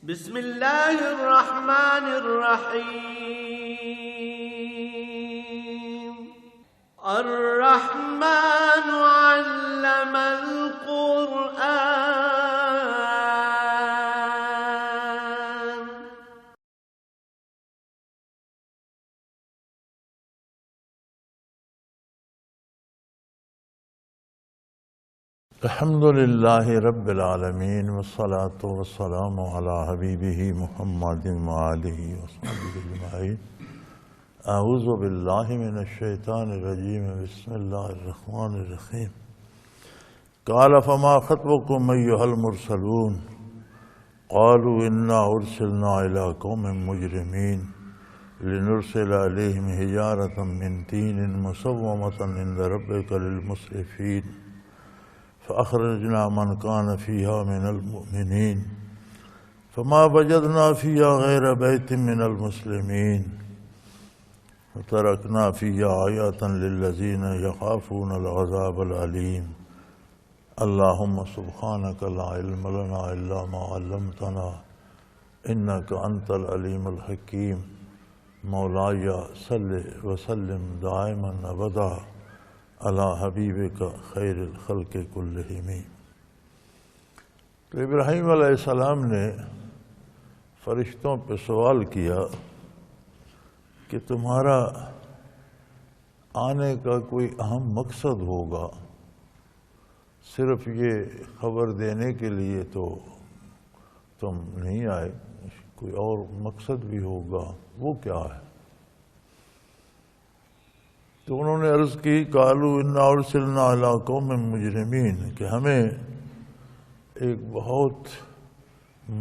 بسم اللہ الرحمن الرحیم الرحمن علم القرآن. الحمد للہ رب العالمین والصلاة والسلام علی حبیبہ محمد وآلہ وصحبہ اجمعین. اعوذ باللہ من الشیطان الرجیم. بسم اللہ الرحمن الرحیم. قال فما خطبکم ایھا المرسلون قالوا انا ارسلنا الی قوم مجرمین لنرسل علیہم حجارۃ من طین مسومۃ عند ربک للمسرفین فأخرجنا من كان فيها من المؤمنين فما وجدنا فيها غير بيت من المسلمين وتركنا فيها آيات للذين يخافون العذاب الأليم. اللهم سبحانك لا علم لنا إلا ما علمتنا إنك أنت العليم الحكيم. مولاي صل وسلم دائما أبدا علی حبیبک خیر الخلق کلہم. تو ابراہیم علیہ السلام نے فرشتوں پہ سوال کیا کہ تمہارا آنے کا کوئی اہم مقصد ہوگا، صرف یہ خبر دینے کے لیے تو تم نہیں آئے، کوئی اور مقصد بھی ہوگا، وہ کیا ہے؟ تو انہوں نے عرض کی قالوا انا ارسلنا الی قوم مجرمین، کہ ہمیں ایک بہت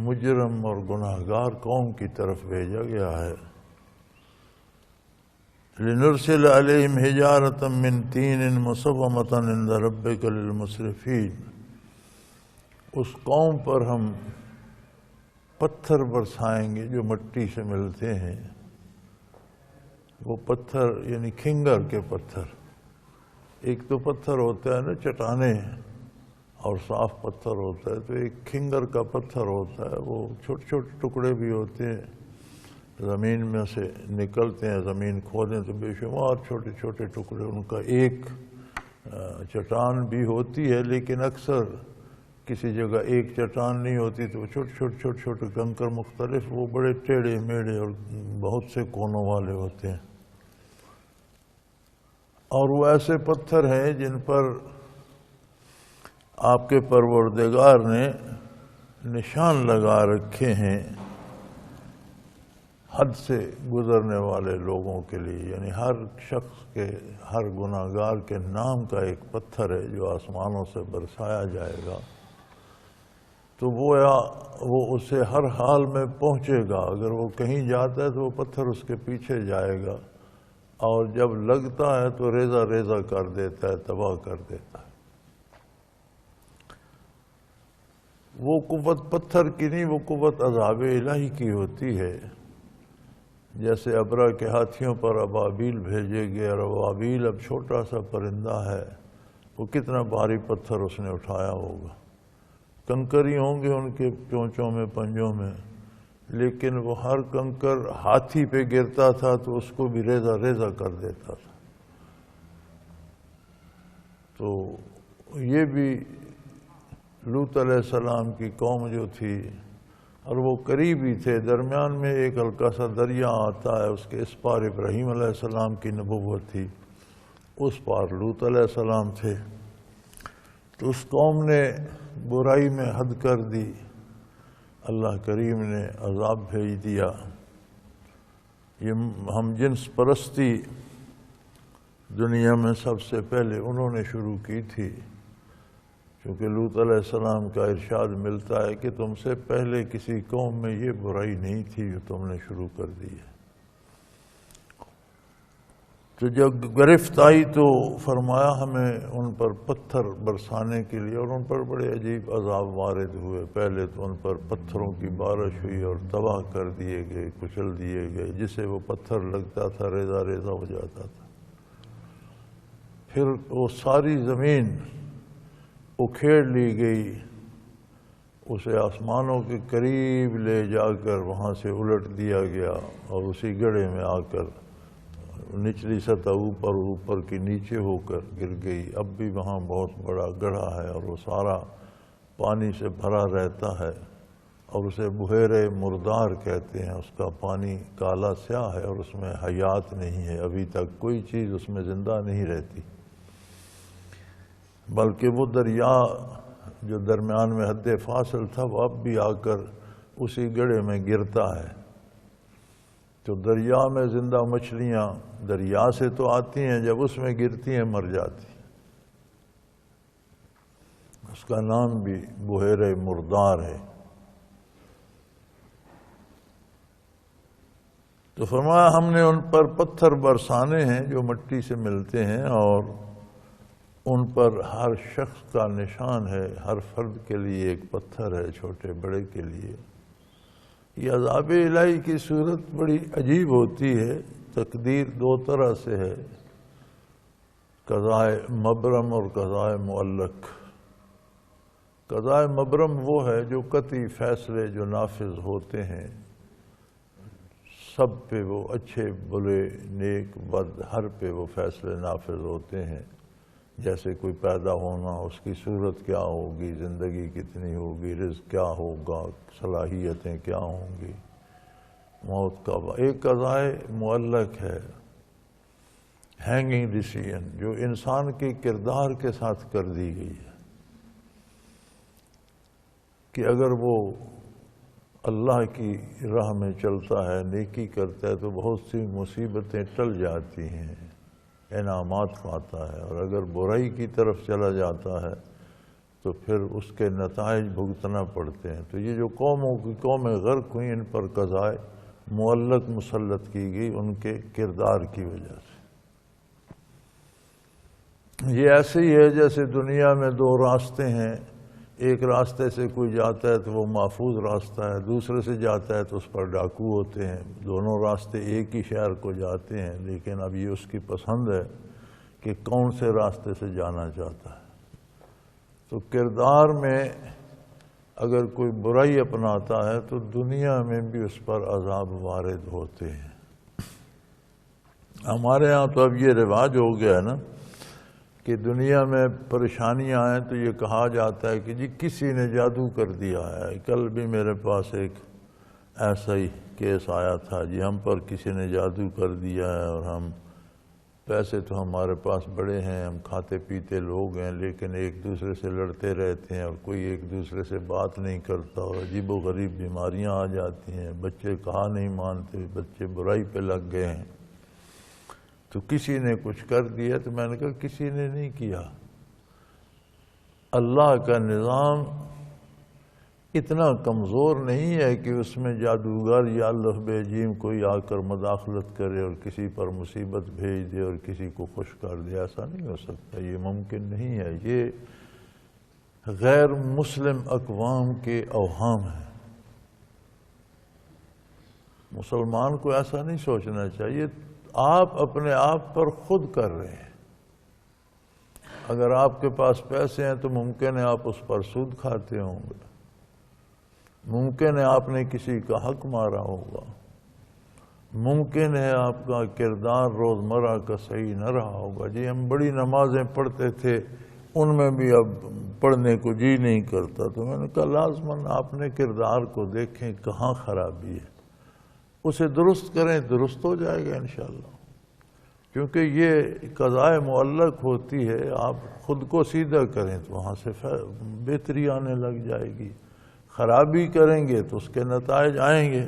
مجرم اور گناہگار قوم کی طرف بھیجا گیا ہے. لنرسل علیہم حجارۃ من طین مسومۃ عند ربک للمسرفین. اس قوم پر ہم پتھر برسائیں گے جو مٹی سے ملتے ہیں. وہ پتھر یعنی کھنگر کے پتھر. ایک تو پتھر ہوتا ہے نا چٹانے، اور صاف پتھر ہوتا ہے، تو ایک کھنگر کا پتھر ہوتا ہے. وہ چھوٹے چھوٹے ٹکڑے بھی ہوتے ہیں، زمین میں سے نکلتے ہیں، زمین کھودیں تو بے شمار چھوٹے چھوٹے ٹکڑے. ان کا ایک چٹان بھی ہوتی ہے، لیکن اکثر کسی جگہ ایک چٹان نہیں ہوتی، تو وہ چھوٹے چھوٹے چھوٹے چھوٹے کنکر مختلف، وہ بڑے ٹیڑھے میڑھے اور بہت سے کونوں والے ہوتے ہیں. اور وہ ایسے پتھر ہیں جن پر آپ کے پروردگار نے نشان لگا رکھے ہیں حد سے گزرنے والے لوگوں کے لیے. یعنی ہر شخص کے، ہر گناہگار کے نام کا ایک پتھر ہے جو آسمانوں سے برسایا جائے گا. تو وہ اسے ہر حال میں پہنچے گا. اگر وہ کہیں جاتا ہے تو وہ پتھر اس کے پیچھے جائے گا، اور جب لگتا ہے تو ریزہ ریزہ کر دیتا ہے، تباہ کر دیتا ہے. وہ قوت پتھر کی نہیں، وہ قوت عذاب الہی کی ہوتی ہے. جیسے ابرا کے ہاتھیوں پر ابابیل بھیجے گئے، اور ابابیل اب چھوٹا سا پرندہ ہے، وہ کتنا بھاری پتھر اس نے اٹھایا ہوگا. کنکری ہوں گے ان کے چونچوں میں، پنجوں میں، لیکن وہ ہر کنکر ہاتھی پہ گرتا تھا تو اس کو بھی ریزہ ریزہ کر دیتا تھا. تو یہ بھی لوط علیہ السلام کی قوم جو تھی، اور وہ قریبی تھے، درمیان میں ایک ہلکا سا دریا آتا ہے، اس کے اس پار ابراہیم علیہ السلام کی نبوت تھی، اس پار لوط علیہ السلام تھے. تو اس قوم نے برائی میں حد کر دی، اللہ کریم نے عذاب بھیج دیا. یہ ہم جنس پرستی دنیا میں سب سے پہلے انہوں نے شروع کی تھی، کیونکہ لوط علیہ السلام کا ارشاد ملتا ہے کہ تم سے پہلے کسی قوم میں یہ برائی نہیں تھی جو تم نے شروع کر دی ہے. تو جب گرفت آئی تو فرمایا ہمیں ان پر پتھر برسانے کے لیے، اور ان پر بڑے عجیب عذاب وارد ہوئے. پہلے تو ان پر پتھروں کی بارش ہوئی اور تباہ کر دیے گئے، کچل دیے گئے. جسے وہ پتھر لگتا تھا ریزہ ریزہ ہو جاتا تھا. پھر وہ ساری زمین اکھیڑ لی گئی، اسے آسمانوں کے قریب لے جا کر وہاں سے الٹ دیا گیا اور اسی گڑھے میں آ کر نچلی سطح اوپر کی نیچے ہو کر گر گئی۔ اب بھی وہاں بہت بڑا گڑھا ہے اور وہ سارا پانی سے بھرا رہتا ہے اور اسے بحیر مردار کہتے ہیں۔ اس کا پانی کالا سیاہ ہے اور اس میں حیات نہیں ہے، ابھی تک کوئی چیز اس میں زندہ نہیں رہتی، بلکہ وہ دریا جو درمیان میں حد فاصل تھا وہ اب بھی آ کر اسی گڑھے میں گرتا ہے۔ تو دریا میں زندہ مچھلیاں دریا سے تو آتی ہیں، جب اس میں گرتی ہیں مر جاتی۔ اس کا نام بھی بحیر مردار ہے۔ تو فرمایا ہم نے ان پر پتھر برسانے ہیں جو مٹی سے ملتے ہیں، اور ان پر ہر شخص کا نشان ہے، ہر فرد کے لیے ایک پتھر ہے، چھوٹے بڑے کے لیے۔ یہ عذاب الہی کی صورت بڑی عجیب ہوتی ہے۔ تقدیر دو طرح سے ہے، قضائے مبرم اور قضائے معلق۔ قضائے مبرم وہ ہے جو قطعی فیصلے جو نافذ ہوتے ہیں، سب پہ وہ اچھے برے نیک بد ہر پہ وہ فیصلے نافذ ہوتے ہیں، جیسے کوئی پیدا ہونا، اس کی صورت کیا ہوگی، زندگی کتنی ہوگی، رزق کیا ہوگا، صلاحیتیں کیا ہوں گی، موت کا۔ ایک قضائے معلق ہے، ہینگنگ ڈیسیژن، جو انسان کے کردار کے ساتھ کر دی گئی ہے کہ اگر وہ اللہ کی راہ میں چلتا ہے، نیکی کرتا ہے تو بہت سی مصیبتیں ٹل جاتی ہیں، انعامات پاتا ہے، اور اگر برائی کی طرف چلا جاتا ہے تو پھر اس کے نتائج بھگتنا پڑتے ہیں۔ تو یہ جو قومیں غرق ہوئیں، ان پر قضائے معلق مسلط کی گئی ان کے کردار کی وجہ سے۔ یہ ایسے ہی ہے جیسے دنیا میں دو راستے ہیں، ایک راستے سے کوئی جاتا ہے تو وہ محفوظ راستہ ہے، دوسرے سے جاتا ہے تو اس پر ڈاکو ہوتے ہیں۔ دونوں راستے ایک ہی شہر کو جاتے ہیں، لیکن اب یہ اس کی پسند ہے کہ کون سے راستے سے جانا چاہتا ہے۔ تو کردار میں اگر کوئی برائی اپناتا ہے تو دنیا میں بھی اس پر عذاب وارد ہوتے ہیں۔ ہمارے ہاں تو اب یہ رواج ہو گیا ہے نا کہ دنیا میں پریشانیاں آئیں تو یہ کہا جاتا ہے کہ جی کسی نے جادو کر دیا ہے۔ کل بھی میرے پاس ایک ایسا ہی کیس آیا تھا، جی ہم پر کسی نے جادو کر دیا ہے، اور ہم پیسے تو ہمارے پاس بڑے ہیں، ہم کھاتے پیتے لوگ ہیں، لیکن ایک دوسرے سے لڑتے رہتے ہیں اور کوئی ایک دوسرے سے بات نہیں کرتا، اور عجیب و غریب بیماریاں آ جاتی ہیں، بچے کہا نہیں مانتے، بچے برائی پہ لگ گئے ہیں۔ تو کسی نے کچھ کر دیا، تو میں نے کہا کسی نے نہیں کیا، اللہ کا نظام اتنا کمزور نہیں ہے کہ اس میں جادوگر یا اللہ بے جیم کوئی آ کر مداخلت کرے اور کسی پر مصیبت بھیج دے اور کسی کو خوش کر دے۔ ایسا نہیں ہو سکتا، یہ ممکن نہیں ہے، یہ غیر مسلم اقوام کے اوہام ہیں۔ مسلمان کو ایسا نہیں سوچنا چاہیے، آپ اپنے آپ پر خود کر رہے ہیں۔ اگر آپ کے پاس پیسے ہیں تو ممکن ہے آپ اس پر سود کھاتے ہوں گے، ممکن ہے آپ نے کسی کا حق مارا ہوگا، ممکن ہے آپ کا کردار روزمرہ کا صحیح نہ رہا ہوگا۔ جی ہم بڑی نمازیں پڑھتے تھے، ان میں بھی اب پڑھنے کو جی نہیں کرتا، تو میں نے کہا لازماً آپ نے کردار کو دیکھیں کہاں خرابی ہے، اسے درست کریں، درست ہو جائے گا انشاءاللہ۔ کیونکہ یہ قضائے معلق ہوتی ہے، آپ خود کو سیدھا کریں تو وہاں سے بہتری آنے لگ جائے گی، خرابی کریں گے تو اس کے نتائج آئیں گے۔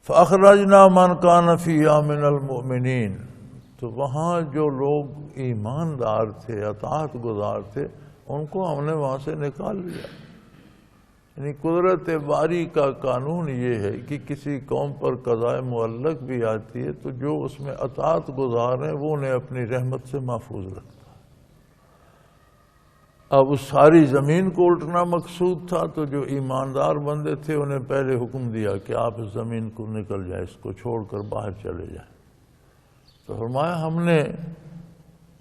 فَأَخْرَجْنَا مَنْ كَانَ فِيهَا مِنَ الْمُؤْمِنِينَ، تو وہاں جو لوگ ایماندار تھے، اطاعت گزار تھے، ان کو ہم نے وہاں سے نکال لیا۔ یعنی قدرت باری کا قانون یہ ہے کہ کسی قوم پر قضاء معلق بھی آتی ہے تو جو اس میں اطاعت گزار ہیں وہ انہیں اپنی رحمت سے محفوظ رکھتا ہے۔ اب اس ساری زمین کو الٹنا مقصود تھا، تو جو ایماندار بندے تھے انہیں پہلے حکم دیا کہ آپ اس زمین کو نکل جائیں، اس کو چھوڑ کر باہر چلے جائیں۔ تو فرمایا ہم نے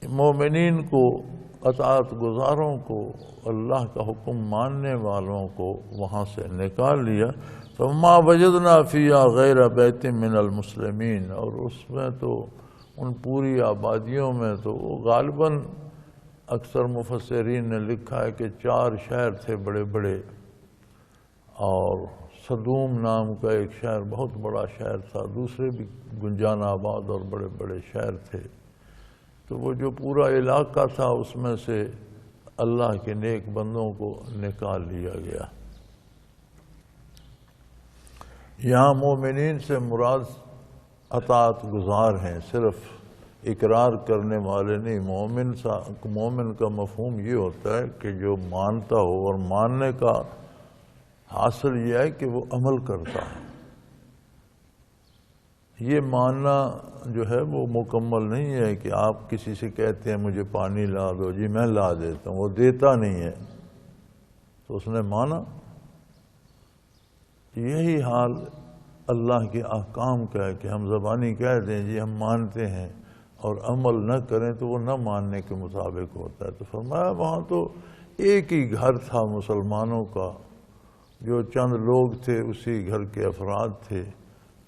مومنین کو اطاعت گزاروں کو، اللہ کا حکم ماننے والوں کو وہاں سے نکال لیا۔ فما وجدنا فیہا غیر بیت من المسلمین، اور اس میں تو ان پوری آبادیوں میں تو غالباً اکثر مفسرین نے لکھا ہے کہ 4 شہر تھے بڑے بڑے، اور صدوم نام کا ایک شہر بہت بڑا شہر تھا، دوسرے بھی گنجان آباد اور بڑے بڑے شہر تھے۔ تو وہ جو پورا علاقہ تھا اس میں سے اللہ کے نیک بندوں کو نکال لیا گیا۔ یہاں مومنین سے مراد اطاعت گزار ہیں، صرف اقرار کرنے والے نہیں۔ مومن کا مفہوم یہ ہوتا ہے کہ جو مانتا ہو، اور ماننے کا حاصل یہ ہے کہ وہ عمل کرتا ہے۔ یہ ماننا جو ہے وہ مکمل نہیں ہے کہ آپ کسی سے کہتے ہیں مجھے پانی لا دو، جی میں لا دیتا ہوں، وہ دیتا نہیں ہے تو اس نے مانا۔ یہی حال اللہ کے احکام کا ہے کہ ہم زبانی کہہ دیں جی ہم مانتے ہیں اور عمل نہ کریں تو وہ نہ ماننے کے مطابق ہوتا ہے۔ تو فرمایا وہاں تو ایک ہی گھر تھا مسلمانوں کا، جو چند لوگ تھے اسی گھر کے افراد تھے،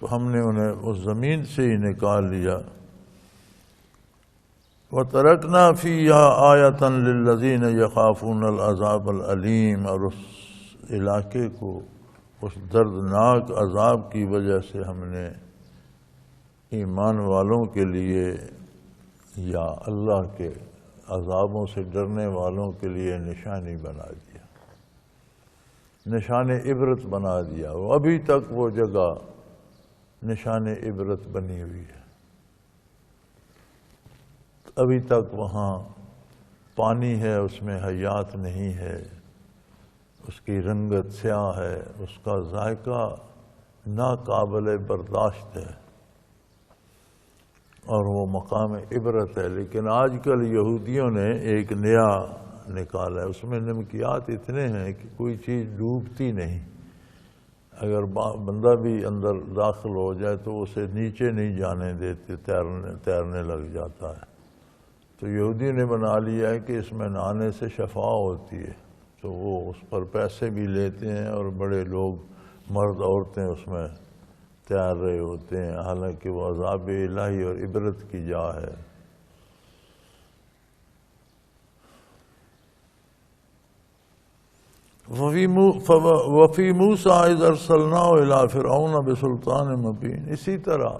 تو ہم نے انہیں اس زمین سے ہی نکال لیا۔ وَتَرَكْنَا فِيهَا آيَةً لِلَّذِينَ يَخَافُونَ الْعَذَابَ الْأَلِيمَ، اور اس علاقے کو اس دردناک عذاب کی وجہ سے ہم نے ایمان والوں کے لیے یا اللہ کے عذابوں سے ڈرنے والوں کے لیے نشانی بنا دیا، نشان عبرت بنا دیا۔ وہ ابھی تک وہ جگہ نشان عبرت بنی ہوئی ہے، ابھی تک وہاں پانی ہے، اس میں حیات نہیں ہے، اس کی رنگت سیاہ ہے، اس کا ذائقہ ناقابل برداشت ہے، اور وہ مقام عبرت ہے۔ لیکن آج کل یہودیوں نے ایک نیا نکالا ہے، اس میں نمکیات اتنے ہیں کہ کوئی چیز ڈوبتی نہیں، اگر بندہ بھی اندر داخل ہو جائے تو اسے نیچے نہیں جانے دیتے، تیرنے لگ جاتا ہے۔ تو یہودی نے بنا لیا ہے کہ اس میں نہانے سے شفا ہوتی ہے، تو وہ اس پر پیسے بھی لیتے ہیں، اور بڑے لوگ مرد عورتیں اس میں تیار رہے ہوتے ہیں، حالانکہ وہ عذاب الہی اور عبرت کی جا ہے۔ وَفِي مُوسَىٰ إِذْ أَرْسَلْنَاهُ إِلَىٰ فِرْعَوْنَ بِسُلْطَانٍ مُبِينٍ، اسی طرح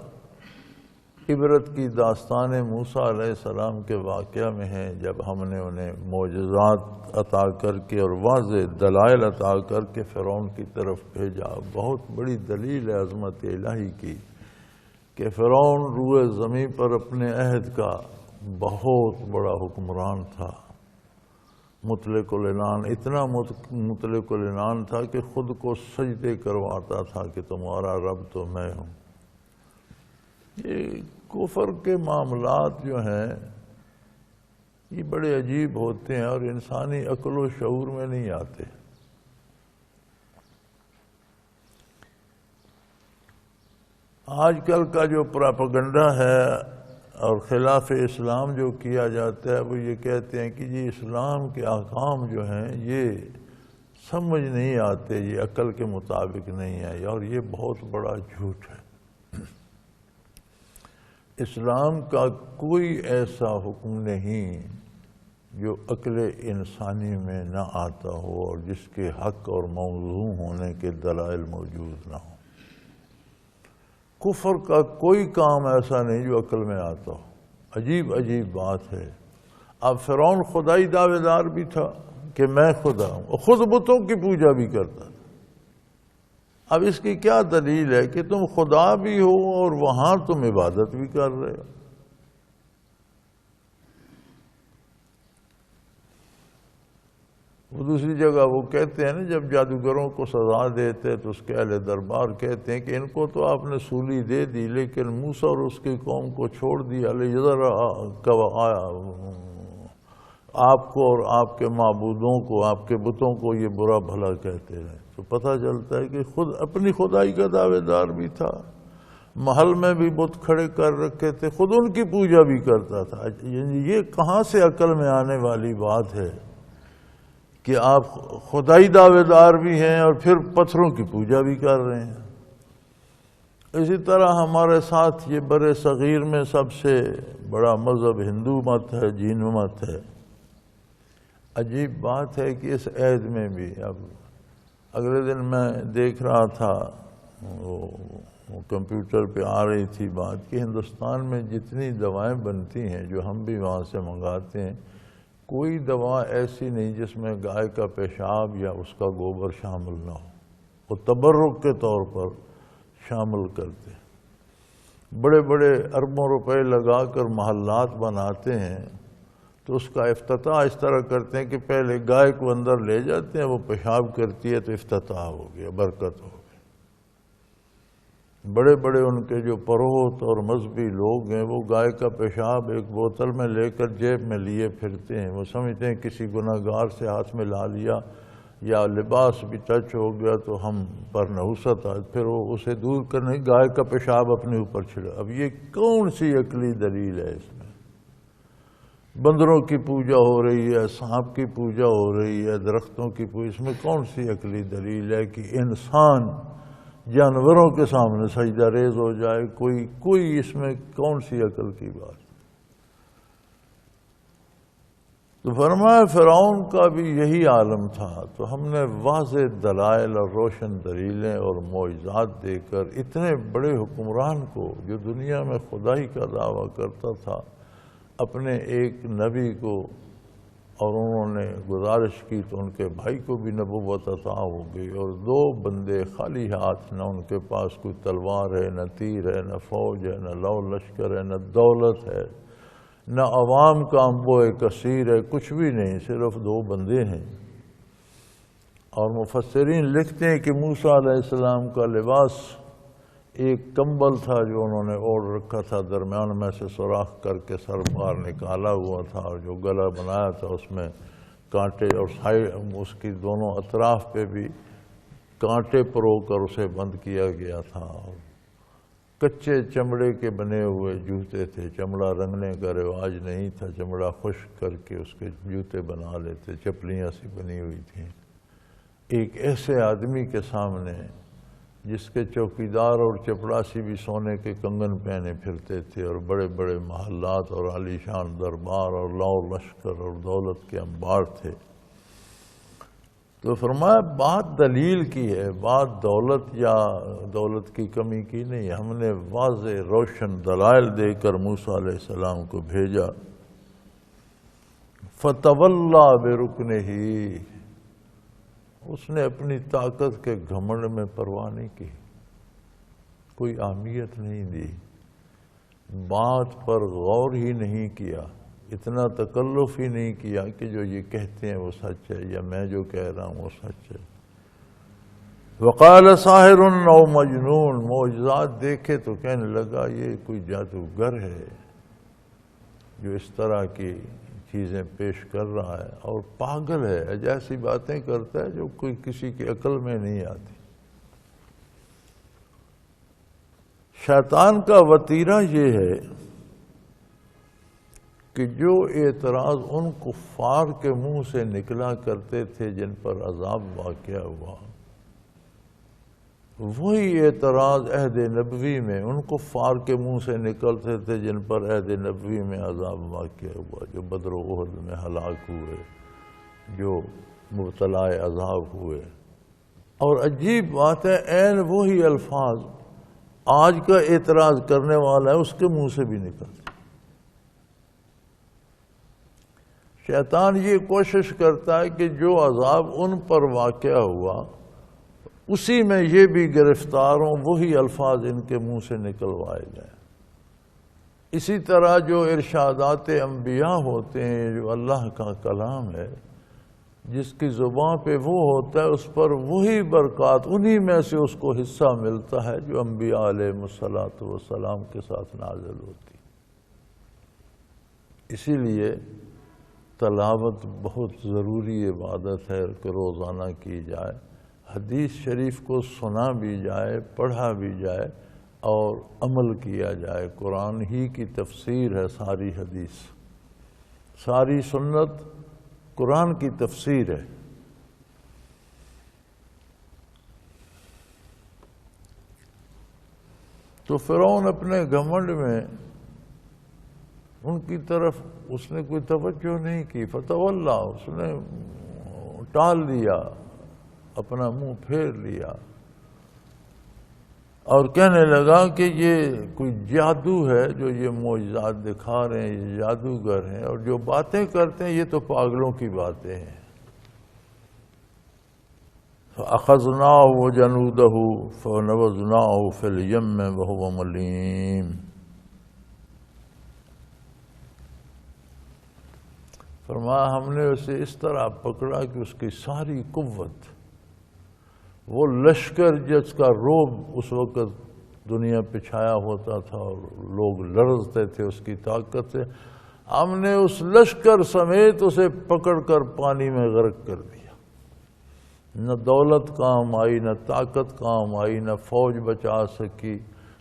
عبرت کی داستان موسیٰ علیہ السلام کے واقعہ میں ہے، جب ہم نے انہیں معجزات عطا کر کے اور واضح دلائل عطا کر کے فرعون کی طرف بھیجا۔ بہت بڑی دلیل ہے عظمت الہی کی کہ فرعون روئے زمین پر اپنے عہد کا بہت بڑا حکمران تھا، مطلق العنان، اتنا مطلق العنان تھا کہ خود کو سجدے کرواتا تھا کہ تمہارا رب تو میں ہوں۔ یہ کفر کے معاملات جو ہیں یہ بڑے عجیب ہوتے ہیں اور انسانی عقل و شعور میں نہیں آتے۔ آج کل کا جو پراپیگنڈا ہے اور خلاف اسلام جو کیا جاتا ہے، وہ یہ کہتے ہیں کہ جی اسلام کے احکام جو ہیں یہ سمجھ نہیں آتے، یہ عقل کے مطابق نہیں ہے، اور یہ بہت بڑا جھوٹ ہے۔ اسلام کا کوئی ایسا حکم نہیں جو عقل انسانی میں نہ آتا ہو اور جس کے حق اور موضوع ہونے کے دلائل موجود نہ ہوں۔ کفر کا کوئی کام ایسا نہیں جو عقل میں آتا ہو۔ عجیب عجیب بات ہے۔ اب فرعون خدائی دعوے دار بھی تھا کہ میں خدا ہوں، اور خود بتوں کی پوجا بھی کرتا تھا۔ اب اس کی کیا دلیل ہے کہ تم خدا بھی ہو اور وہاں تم عبادت بھی کر رہے ہو؟ وہ دوسری جگہ وہ کہتے ہیں نا، جب جادوگروں کو سزا دیتے تو اس کے اہل دربار کہتے ہیں کہ ان کو تو آپ نے سولی دے دی لیکن موسیٰ اور اس کی قوم کو چھوڑ دیا، آپ کو اور آپ کے معبودوں کو، آپ کے بتوں کو یہ برا بھلا کہتے ہیں۔ تو پتہ چلتا ہے کہ خود اپنی خدائی کا دعوے دار بھی تھا محل میں بھی بت کھڑے کر رکھے تھے، خود ان کی پوجا بھی کرتا تھا۔ یہ کہاں سے عقل میں آنے والی بات ہے کہ آپ خدائی دعوے دار بھی ہیں اور پھر پتھروں کی پوجا بھی کر رہے ہیں۔ اسی طرح ہمارے ساتھ یہ بر صغیر میں سب سے بڑا مذہب ہندو مت ہے، جین مت ہے۔ عجیب بات ہے کہ اس عید میں بھی، اب اگلے دن میں دیکھ رہا تھا، وہ کمپیوٹر پہ آ رہی تھی بات کہ ہندوستان میں جتنی دوائیں بنتی ہیں جو ہم بھی وہاں سے منگاتے ہیں، کوئی دوا ایسی نہیں جس میں گائے کا پیشاب یا اس کا گوبر شامل نہ ہو۔ وہ تبرک کے طور پر شامل کرتے ہیں، بڑے بڑے اربوں روپے لگا کر محلات بناتے ہیں، تو اس کا افتتاح اس طرح کرتے ہیں کہ پہلے گائے کو اندر لے جاتے ہیں، وہ پیشاب کرتی ہے تو افتتاح ہو گیا، برکت ہو گئی۔ بڑے بڑے ان کے جو پروہت اور مذہبی لوگ ہیں، وہ گائے کا پیشاب ایک بوتل میں لے کر جیب میں لیے پھرتے ہیں۔ وہ سمجھتے ہیں کسی گناہگار سے ہاتھ میں لا لیا یا لباس بھی ٹچ ہو گیا تو ہم پر نحوست آئے، پھر وہ اسے دور کرنے گائے کا پیشاب اپنے اوپر چھڑا۔ اب یہ کون سی عقلی دلیل ہے؟ اس میں بندروں کی پوجا ہو رہی ہے، سانپ کی پوجا ہو رہی ہے، درختوں کی پوجا، اس میں کون سی عقلی دلیل ہے کہ انسان جانوروں کے سامنے سجدہ ریز ہو جائے؟ کوئی اس میں کون سی عقل کی بات؟ تو فرمایا فرعون کا بھی یہی عالم تھا، تو ہم نے واضح دلائل اور روشن دلیلیں اور معجزات دے کر اتنے بڑے حکمران کو جو دنیا میں خدائی کا دعویٰ کرتا تھا، اپنے ایک نبی کو، اور انہوں نے گزارش کی تو ان کے بھائی کو بھی نبوت عطا ہو گئی، اور 2 بندے خالی ہاتھ، نہ ان کے پاس کوئی تلوار ہے، نہ تیر ہے، نہ فوج ہے، نہ لو لشکر ہے، نہ دولت ہے، نہ عوام کا انبوہ کثیر ہے، کچھ بھی نہیں، صرف 2 بندے ہیں۔ اور مفسرین لکھتے ہیں کہ موسیٰ علیہ السلام کا لباس ایک کمبل تھا جو انہوں نے اوڑھ رکھا تھا، درمیان میں سے سوراخ کر کے سر باہر نکالا ہوا تھا، اور جو گلا بنایا تھا اس میں کانٹے، اور اس کی دونوں اطراف پہ بھی کانٹے پرو کر اسے بند کیا گیا تھا، اور کچے چمڑے کے بنے ہوئے جوتے تھے۔ چمڑا رنگنے کا رواج نہیں تھا، چمڑا خشک کر کے اس کے جوتے بنا لیتے، چپلیاں سی بنی ہوئی تھیں۔ ایک ایسے آدمی کے سامنے جس کے چوکیدار اور چپڑاسی بھی سونے کے کنگن پہنے پھرتے تھے، اور بڑے بڑے محلات اور عالی شان دربار اور لو لشکر اور دولت کے انبار تھے، تو فرمایا بات دلیل کی ہے، بات دولت یا دولت کی کمی کی نہیں۔ ہم نے واضح روشن دلائل دے کر موسیٰ علیہ السلام کو بھیجا۔ فَتَوَلَّى بِرُكْنِهِ، اس نے اپنی طاقت کے گھمنڈ میں پرواہ نہیں کی، کوئی اہمیت نہیں دی، بات پر غور ہی نہیں کیا، اتنا تکلف ہی نہیں کیا کہ جو یہ کہتے ہیں وہ سچ ہے یا میں جو کہہ رہا ہوں وہ سچ ہے۔ وقال ساحر او مجنون، معجزات دیکھے تو کہنے لگا یہ کوئی جادوگر ہے جو اس طرح کی چیزیں پیش کر رہا ہے، اور پاگل ہے، جیسی باتیں کرتا ہے جو کوئی کسی کی عقل میں نہیں آتی۔ شیطان کا وتیرہ یہ ہے کہ جو اعتراض ان کفار کے منہ سے نکلا کرتے تھے جن پر عذاب واقع ہوا، وہی اعتراض عہد نبوی میں ان کفار کے منہ سے نکلتے تھے جن پر عہد نبوی میں عذاب واقع ہوا، جو بدر و احد میں ہلاک ہوئے، جو مبتلا عذاب ہوئے۔ اور عجیب بات ہے، عین وہی الفاظ آج کا اعتراض کرنے والا ہے اس کے منہ سے بھی نکلتے۔ شیطان یہ کوشش کرتا ہے کہ جو عذاب ان پر واقع ہوا اسی میں یہ بھی گرفتار ہوں، وہی الفاظ ان کے منہ سے نکلوائے جائیں۔ اسی طرح جو ارشادات انبیاء ہوتے ہیں، جو اللہ کا کلام ہے، جس کی زبان پہ وہ ہوتا ہے اس پر وہی برکات، انہی میں سے اس کو حصہ ملتا ہے جو انبیاء علیہ السلام کے ساتھ نازل ہوتی۔ اسی لیے تلاوت بہت ضروری عبادت ہے کہ روزانہ کی جائے، حدیث شریف کو سنا بھی جائے، پڑھا بھی جائے، اور عمل کیا جائے۔ قرآن ہی کی تفسیر ہے ساری حدیث، ساری سنت قرآن کی تفسیر ہے۔ تو فرعون اپنے گھمنڈ میں ان کی طرف اس نے کوئی توجہ نہیں کی، فتولا، اس نے ٹال دیا، اپنا منہ پھیر لیا اور کہنے لگا کہ یہ کوئی جادو ہے جو یہ معجزات دکھا رہے ہیں، یہ جادوگر ہیں، اور جو باتیں کرتے ہیں یہ تو پاگلوں کی باتیں ہیں۔ فَأَخَذْنَاهُ وَجَنُودَهُ فَنَبَذْنَاهُ فِي الْيَمِّ وَهُوَ مُلِيمٌ۔ فرمایا ہم نے اسے اس طرح پکڑا کہ اس کی ساری قوت، وہ لشکر جس کا روب اس وقت دنیا پہ چھایا ہوتا تھا اور لوگ لرزتے تھے اس کی طاقت سے، ہم نے اس لشکر سمیت اسے پکڑ کر پانی میں غرق کر دیا۔ نہ دولت کام آئی، نہ طاقت کام آئی، نہ فوج بچا سکی۔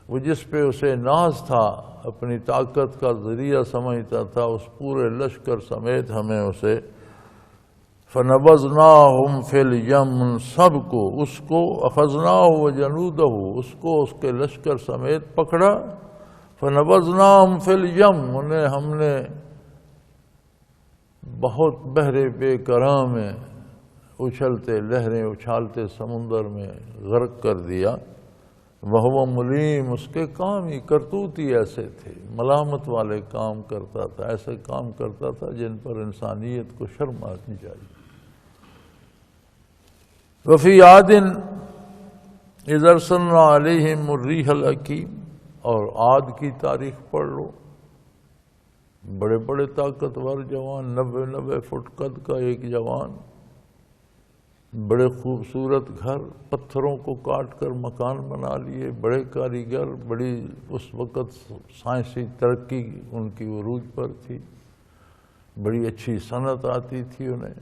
وہ جس پہ اسے ناز تھا، اپنی طاقت کا ذریعہ سمجھتا تھا، اس پورے لشکر سمیت ہمیں اسے فَنَبَذْنَاهُمْ فِي الْيَمِّ، سب کو، اس کو أَخَذْنَاهُ وَجَنُودَهُ، اس کو اس کے لشکر سمیت پکڑا، فَنَبَذْنَاهُمْ فِي الْيَمِّ، انہیں ہم نے بہت بحر بے کراں میں، اچھلتے لہریں اچھالتے سمندر میں غرق کر دیا۔ وَهُوَ مُلِيمٌ، اس کے کام ہی کرتوت ہی ایسے تھے، ملامت والے کام کرتا تھا، ایسے کام کرتا تھا جن پر انسانیت کو شرم آنی چاہیے۔ وَفِي عَادٍ إِذْ أَرْسَلْنَا عَلَيْهِمُ الرِّيحَ الْعَقِيمَ، اور عاد کی تاریخ پڑھ لو، بڑے بڑے طاقتور جوان، 90 فٹ قد کا ایک جوان، بڑے خوبصورت گھر، پتھروں کو کاٹ کر مکان بنا لیے، بڑے کاریگر، بڑی اس وقت سائنسی ترقی ان کی عروج پر تھی، بڑی اچھی صنعت آتی تھی انہیں،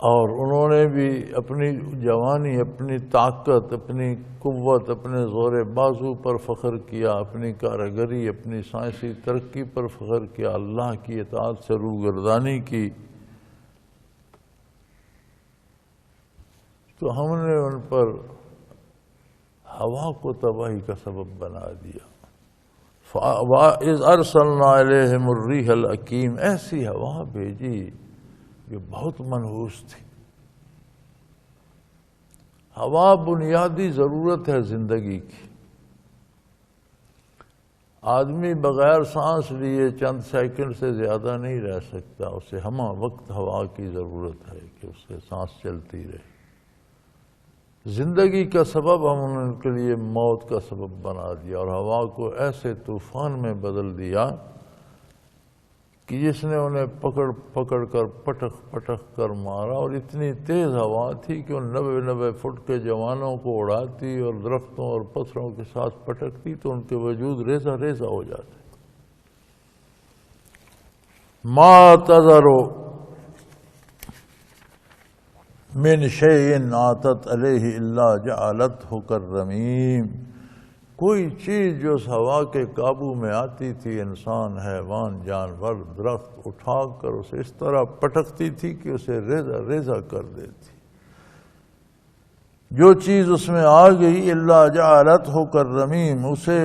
اور انہوں نے بھی اپنی جوانی، اپنی طاقت، اپنی قوت، اپنے زور بازو پر فخر کیا، اپنی کاریگری، اپنی سائنسی ترقی پر فخر کیا، اللہ کی اطاعت سے روگردانی کی۔ تو ہم نے ان پر ہوا کو تباہی کا سبب بنا دیا۔ وَإِذْ أَرْسَلْنَا إِلَيْهِمُ الرِّيحَ الْعَقِيمَ، ایسی ہوا بھیجی جو بہت منحوس تھی۔ ہوا بنیادی ضرورت ہے زندگی کی۔ آدمی بغیر سانس لیے چند سیکنڈ سے زیادہ نہیں رہ سکتا، اسے ہمہ وقت ہوا کی ضرورت ہے کہ اس سے سانس چلتی رہے۔ زندگی کا سبب ہم نے ان کے لیے موت کا سبب بنا دیا، اور ہوا کو ایسے طوفان میں بدل دیا کہ جس نے انہیں پکڑ کر پٹک کر مارا، اور اتنی تیز ہوا تھی کہ ان 90 فٹ کے جوانوں کو اڑاتی اور درختوں اور پتھروں کے ساتھ پٹکتی تو ان کے وجود ریزہ ریزہ ہو جاتے۔ ما تذرو من شیء عاتت علیہ الا جعلتہ کالرمیم، کوئی چیز جو اس ہوا کے قابو میں آتی تھی، انسان، حیوان، جانور، درخت، اٹھا کر اسے اس طرح پٹکتی تھی کہ اسے ریزہ ریزہ کر دیتی۔ جو چیز اس میں آ گئی الا جعلتہ کالرمیم، اسے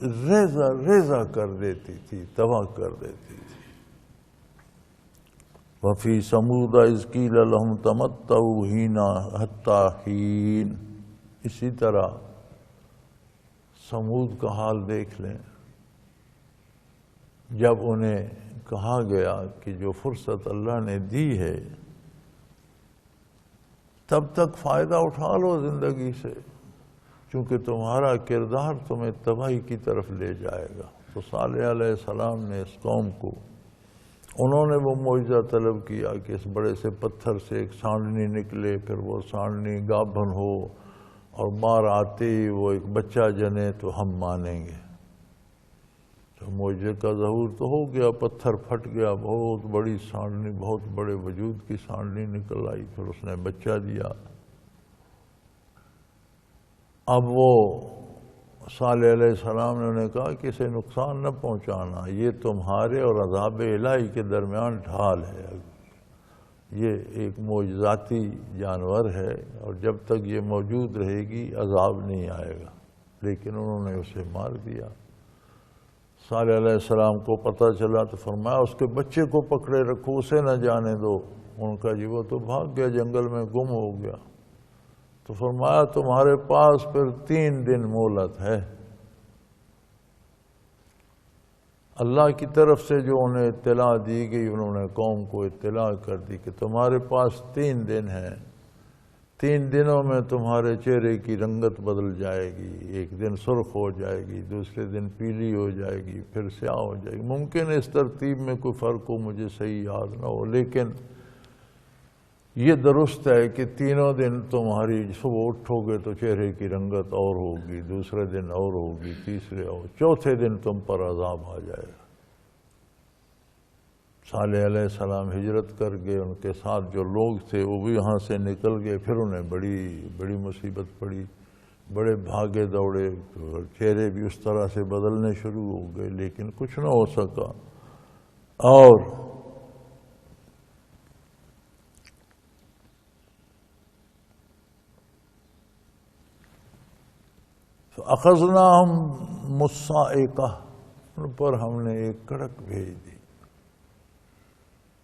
ریزہ ریزہ کر دیتی تھی، تباہ کر دیتی تھی۔ وَفِي ثَمُودَ إِذْ قِيلَ لَهُمْ تَمَتَّعُوا حَتَّىٰ حِينٍ، اسی طرح سمود کا حال دیکھ لیں، جب انہیں کہا گیا کہ جو فرصت اللہ نے دی ہے تب تک فائدہ اٹھا لو زندگی سے، چونکہ تمہارا کردار تمہیں تباہی کی طرف لے جائے گا۔ تو صالح علیہ السلام نے اس قوم کو، انہوں نے وہ معجزہ طلب کیا کہ اس بڑے سے پتھر سے ایک سانڈنی نکلے، پھر وہ سانڈنی گابھن ہو اور مار آتے ہی وہ ایک بچہ جنے تو ہم مانیں گے۔ تو معجزے کا ظہور تو ہو گیا، پتھر پھٹ گیا، بہت بڑی سانڈنی، بہت بڑے وجود کی سانڈنی نکل آئی، پھر اس نے بچہ دیا۔ اب وہ صالح علیہ السلام نے انہیں کہا کہ اسے نقصان نہ پہنچانا، یہ تمہارے اور عذاب الہی کے درمیان ڈھال ہے، یہ ایک معجزاتی جانور ہے اور جب تک یہ موجود رہے گی عذاب نہیں آئے گا، لیکن انہوں نے اسے مار دیا۔ صالح علیہ السلام کو پتہ چلا تو فرمایا اس کے بچے کو پکڑے رکھو، اسے نہ جانے دو۔ ان کا جی وہ تو بھاگ گیا، جنگل میں گم ہو گیا۔ تو فرمایا تمہارے پاس پھر 3 دن مہلت ہے۔ اللہ کی طرف سے جو انہیں اطلاع دی گئی، انہوں نے قوم کو اطلاع کر دی کہ تمہارے پاس 3 دن ہیں، 3 دنوں میں تمہارے چہرے کی رنگت بدل جائے گی، ایک دن سرخ ہو جائے گی، دوسرے دن پیلی ہو جائے گی، پھر سیاہ ہو جائے گی۔ ممکن ہے اس ترتیب میں کوئی فرق ہو، مجھے صحیح یاد نہ ہو، لیکن یہ درست ہے کہ 3 دن تمہاری صبح اٹھو گے تو چہرے کی رنگت اور ہوگی، دوسرے دن اور ہوگی، تیسرے اور، چوتھے دن تم پر عذاب آ جائے گا۔ صالح علیہ السلام ہجرت کر گئے، ان کے ساتھ جو لوگ تھے وہ بھی یہاں سے نکل گئے، پھر انہیں بڑی مصیبت پڑی، بڑے بھاگے دوڑے، چہرے بھی اس طرح سے بدلنے شروع ہو گئے، لیکن کچھ نہ ہو سکا۔ اور اخذناہم مصاعقہ، ان پر ہم نے ایک کڑک بھیج دی۔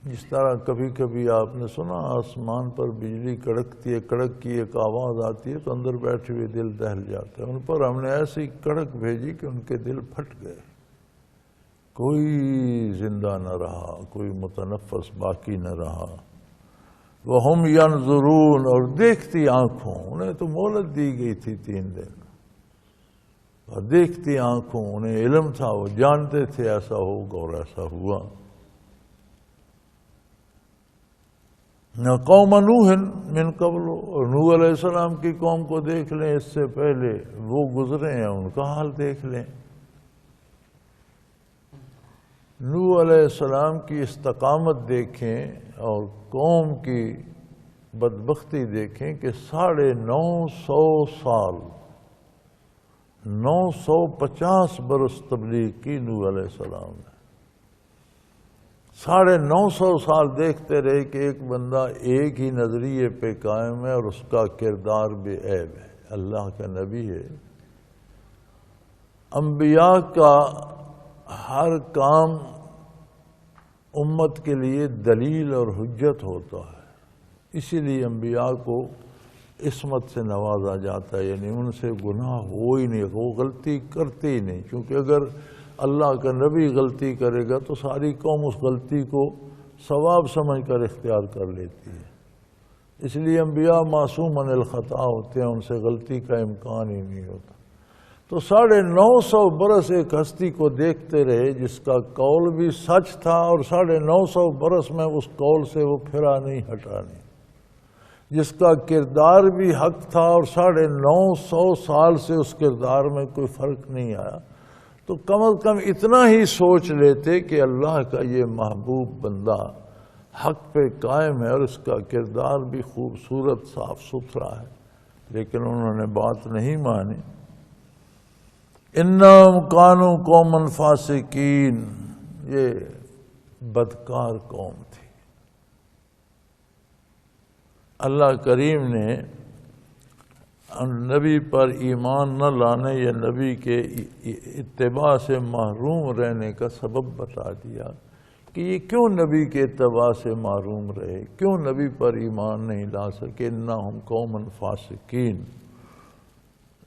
جس طرح کبھی کبھی آپ نے سنا آسمان پر بجلی کڑکتی ہے، کڑک کی ایک آواز آتی ہے تو اندر بیٹھے ہوئے دل دہل جاتا ہے، ان پر ہم نے ایسی کڑک بھیجی کہ ان کے دل پھٹ گئے، کوئی زندہ نہ رہا، کوئی متنفس باقی نہ رہا۔ وَهُمْ يَنْظُرُونَ، اور دیکھتی آنکھوں، انہیں تو مہلت دی گئی تھی 3 دن، اور دیکھتی آنکھوں، انہیں علم تھا، وہ جانتے تھے ایسا ہوگا اور ایسا ہوا۔ قوم نوح من قبل، اور نوح علیہ السلام کی قوم کو دیکھ لیں، اس سے پہلے وہ گزرے ہیں، ان کا حال دیکھ لیں۔ نوح علیہ السلام کی استقامت دیکھیں اور قوم کی بدبختی دیکھیں کہ 950 سال، 950 برس تبلیغ کی نوح علیہ السلام نے۔ 950 سال دیکھتے رہے کہ ایک بندہ ایک ہی نظریے پہ قائم ہے اور اس کا کردار بے عیب ہے، اللہ کا نبی ہے۔ انبیاء کا ہر کام امت کے لیے دلیل اور حجت ہوتا ہے، اسی لیے انبیاء کو عصمت سے نوازا جاتا ہے، یعنی ان سے گناہ ہو ہی نہیں، وہ غلطی کرتے ہی نہیں، کیونکہ اگر اللہ کا نبی غلطی کرے گا تو ساری قوم اس غلطی کو ثواب سمجھ کر اختیار کر لیتی ہے، اس لیے انبیاء معصوم عن الخطا ہوتے ہیں، ان سے غلطی کا امکان ہی نہیں ہوتا۔ تو 950 برس ایک ہستی کو دیکھتے رہے جس کا قول بھی سچ تھا، اور 950 برس میں اس قول سے وہ پھرا نہیں، ہٹا نہیں، جس کا کردار بھی حق تھا اور 950 سال سے اس کردار میں کوئی فرق نہیں آیا، تو کم از کم اتنا ہی سوچ لیتے کہ اللہ کا یہ محبوب بندہ حق پہ قائم ہے اور اس کا کردار بھی خوبصورت صاف ستھرا ہے، لیکن انہوں نے بات نہیں مانی۔ انہم کانوا قوما فاسقین، یہ بدکار قوم تھی۔ اللہ کریم نے نبی پر ایمان نہ لانے یا نبی کے اتباع سے محروم رہنے کا سبب بتا دیا کہ یہ کیوں نبی کے اتباع سے محروم رہے، کیوں نبی پر ایمان نہیں لا سکے۔ انہم قوما فاسقین،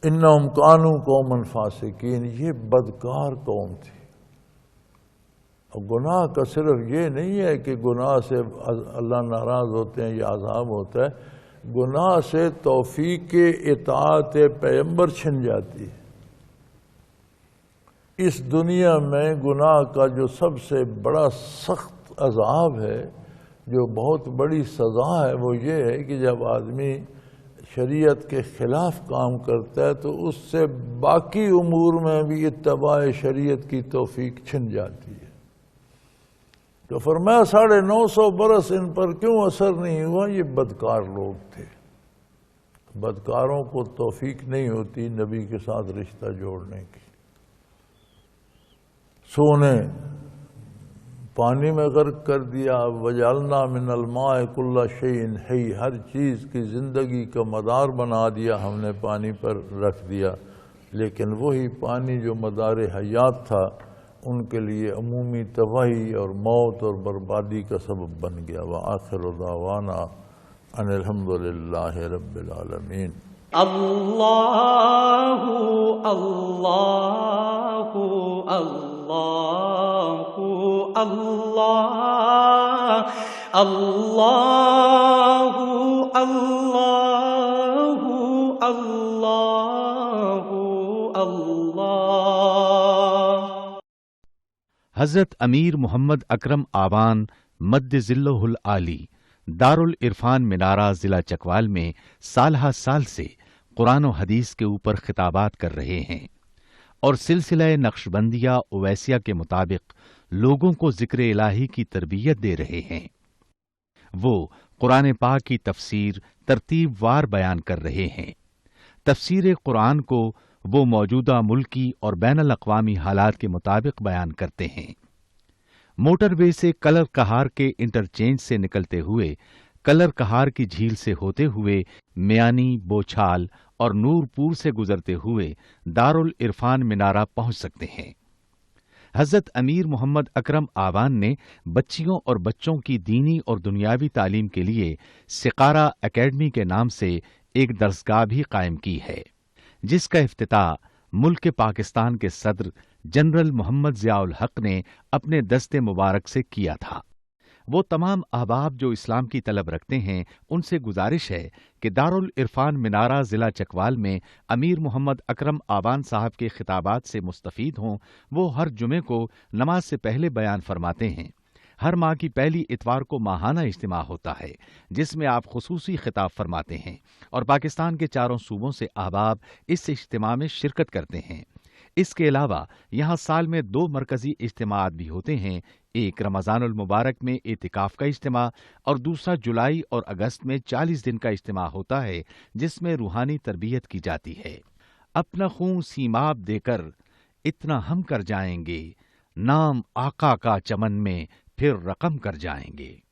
انہم کانوا قوما فاسقین، یہ بدکار قوم تھی۔ اور گناہ کا صرف یہ نہیں ہے کہ گناہ سے اللہ ناراض ہوتے ہیں یا عذاب ہوتا ہے، گناہ سے توفیق اطاعت پیغمبر چھن جاتی ہے۔ اس دنیا میں گناہ کا جو سب سے بڑا سخت عذاب ہے، جو بہت بڑی سزا ہے، وہ یہ ہے کہ جب آدمی شریعت کے خلاف کام کرتا ہے تو اس سے باقی امور میں بھی اتباع شریعت کی توفیق چھن جاتی ہے۔ تو فرمایا 950 برس ان پر کیوں اثر نہیں ہوا، یہ بدکار لوگ تھے، بدکاروں کو توفیق نہیں ہوتی نبی کے ساتھ رشتہ جوڑنے کی۔ سونے پانی میں غرق کر دیا، وجعلنا من الماء کل شیء حی، ہر چیز کی زندگی کا مدار بنا دیا ہم نے پانی پر رکھ دیا، لیکن وہی پانی جو مدار حیات تھا ان کے لیے عمومی تباہی اور موت اور بربادی کا سبب بن گیا۔ وآخر دعوانا ان الحمد للہ رب العالمین۔ اللہ اللہ اللہ اللہ اللہ اللہ اللہ اللہ۔ حضرت امیر محمد اکرم آوان مد ظلہ العالی دارالعرفان منارہ ضلع چکوال میں سالہ سال سے قرآن و حدیث کے اوپر خطابات کر رہے ہیں اور سلسلہ نقشبندیہ اویسیہ کے مطابق لوگوں کو ذکر الہی کی تربیت دے رہے ہیں۔ وہ قرآن پاک کی تفسیر ترتیب وار بیان کر رہے ہیں۔ تفسیر قرآن کو وہ موجودہ ملکی اور بین الاقوامی حالات کے مطابق بیان کرتے ہیں۔ موٹر وے سے کلر کہار کے انٹرچینج سے نکلتے ہوئے کلر کہار کی جھیل سے ہوتے ہوئے میانی، بوچھال اور نور پور سے گزرتے ہوئے دارالعرفان منارہ پہنچ سکتے ہیں۔ حضرت امیر محمد اکرم آوان نے بچیوں اور بچوں کی دینی اور دنیاوی تعلیم کے لیے سقارہ اکیڈمی کے نام سے ایک درسگاہ بھی قائم کی ہے، جس کا افتتاح ملک پاکستان کے صدر جنرل محمد ضیاء الحق نے اپنے دست مبارک سے کیا تھا۔ وہ تمام احباب جو اسلام کی طلب رکھتے ہیں ان سے گزارش ہے کہ دارالعرفان منارہ ضلع چکوال میں امیر محمد اکرم آوان صاحب کے خطابات سے مستفید ہوں۔ وہ ہر جمعے کو نماز سے پہلے بیان فرماتے ہیں۔ ہر ماہ کی پہلی اتوار کو ماہانہ اجتماع ہوتا ہے جس میں آپ خصوصی خطاب فرماتے ہیں اور پاکستان کے چاروں صوبوں سے احباب اس اجتماع میں شرکت کرتے ہیں۔ اس کے علاوہ یہاں سال میں 2 مرکزی اجتماعات بھی ہوتے ہیں، ایک رمضان المبارک میں اعتکاف کا اجتماع اور دوسرا جولائی اور اگست میں 40 دن کا اجتماع ہوتا ہے جس میں روحانی تربیت کی جاتی ہے۔ اپنا خون سیماب دے کر اتنا ہم کر جائیں گے، نام آقا کا چمن میں پھر رقم کر جائیں گے۔